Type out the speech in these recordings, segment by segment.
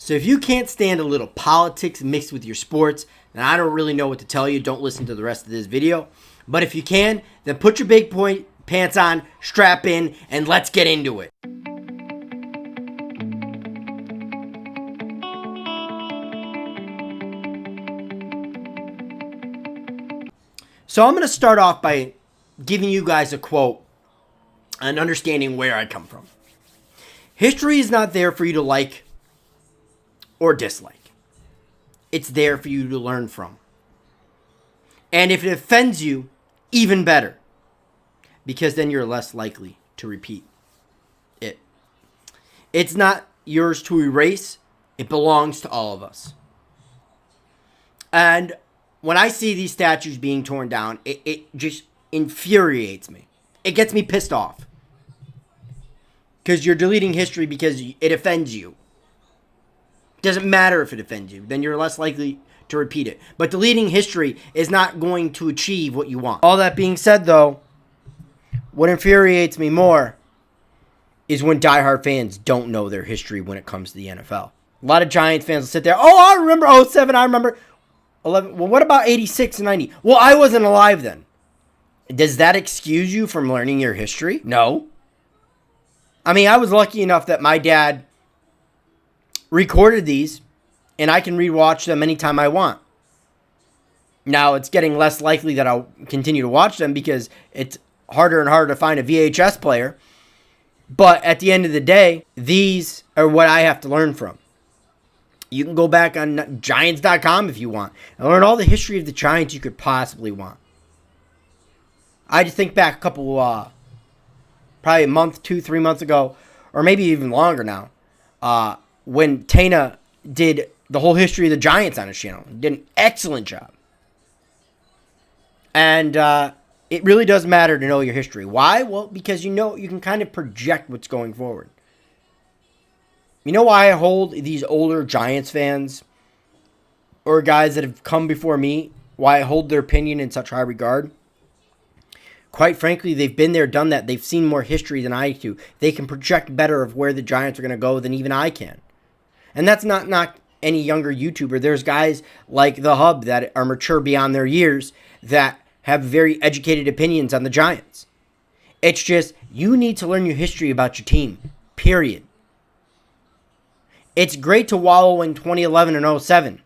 So if you can't stand a little politics mixed with your sports, then I don't really know what to tell you. Don't listen to the rest of this video. But if you can, then put your big point pants on, strap in, and let's get into it. So I'm going to start off by giving you guys a quote and understanding where I come from. History is not there for you to like or dislike. It's there for you to learn from. And if it offends you, even better. Because then you're less likely to repeat it. It's not yours to erase. It belongs to all of us. And when I see these statues being torn down, it just infuriates me. It gets me pissed off. Because you're deleting history because it offends you. It doesn't matter if it offends you. Then you're less likely to repeat it. But deleting history is not going to achieve what you want. All that being said, though, what infuriates me more is when diehard fans don't know their history when it comes to the NFL. A lot of Giants fans will sit there, oh, I remember 07, I remember 11. Well, what about 86 and 90? Well, I wasn't alive then. Does that excuse you from learning your history? No. I mean, I was lucky enough that my dad recorded these, and I can rewatch them anytime I want. Now, it's getting less likely that I'll continue to watch them because it's harder and harder to find a VHS player. But at the end of the day, these are what I have to learn from. You can go back on Giants.com if you want and learn all the history of the Giants you could possibly want. I just think back a couple, probably a month, 2-3 months ago, or maybe even longer now, when Tana did the whole history of the Giants on his channel. He did an excellent job. And it really does matter to know your history. Why? Well, because you can kind of project what's going forward. You know why I hold these older Giants fans or guys that have come before me, why I hold their opinion in such high regard? Quite frankly, they've been there, done that. They've seen more history than I do. They can project better of where the Giants are going to go than even I can. And that's not any younger YouTuber. There's guys like The Hub that are mature beyond their years that have very educated opinions on the Giants. It's just, you need to learn your history about your team. Period. It's great to wallow in 2011 and 07.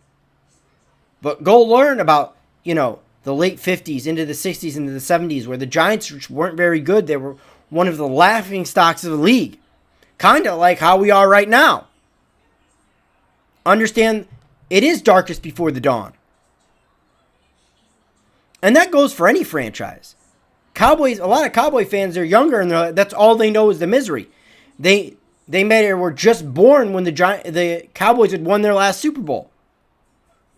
But go learn about, the late 50s into the 60s into the 70s where the Giants weren't very good. They were one of the laughing stocks of the league. Kind of like how we are right now. Understand, it is darkest before the dawn. And that goes for any franchise. Cowboys, a lot of Cowboy fans are younger and that's all they know is the misery. They were just born when the Cowboys had won their last Super Bowl.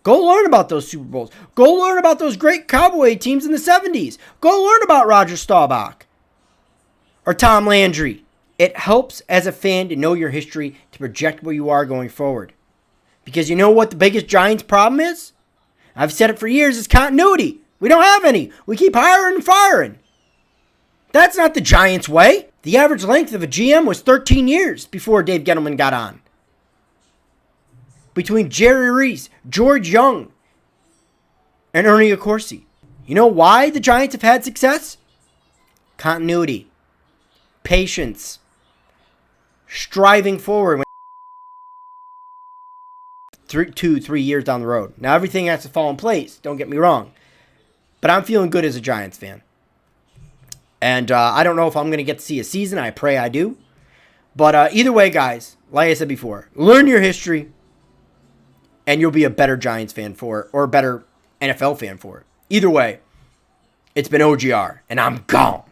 Go learn about those Super Bowls. Go learn about those great Cowboy teams in the 70s. Go learn about Roger Staubach or Tom Landry. It helps as a fan to know your history to project where you are going forward. Because you know what the biggest Giants problem is? I've said it for years, it's continuity. We don't have any. We keep hiring and firing. That's not the Giants' way. The average length of a GM was 13 years before Dave Gettleman got on. Between Jerry Reese, George Young, and Ernie Accorsi. You know why the Giants have had success? Continuity. Patience. Striving forward. 3 years down the road. Now everything has to fall in place. Don't get me wrong. But I'm feeling good as a Giants fan. And I don't know if I'm going to get to see a season. I pray I do. But either way, guys, like I said before, learn your history. And you'll be a better Giants fan for it. Or a better NFL fan for it. Either way, it's been OGR. And I'm gone.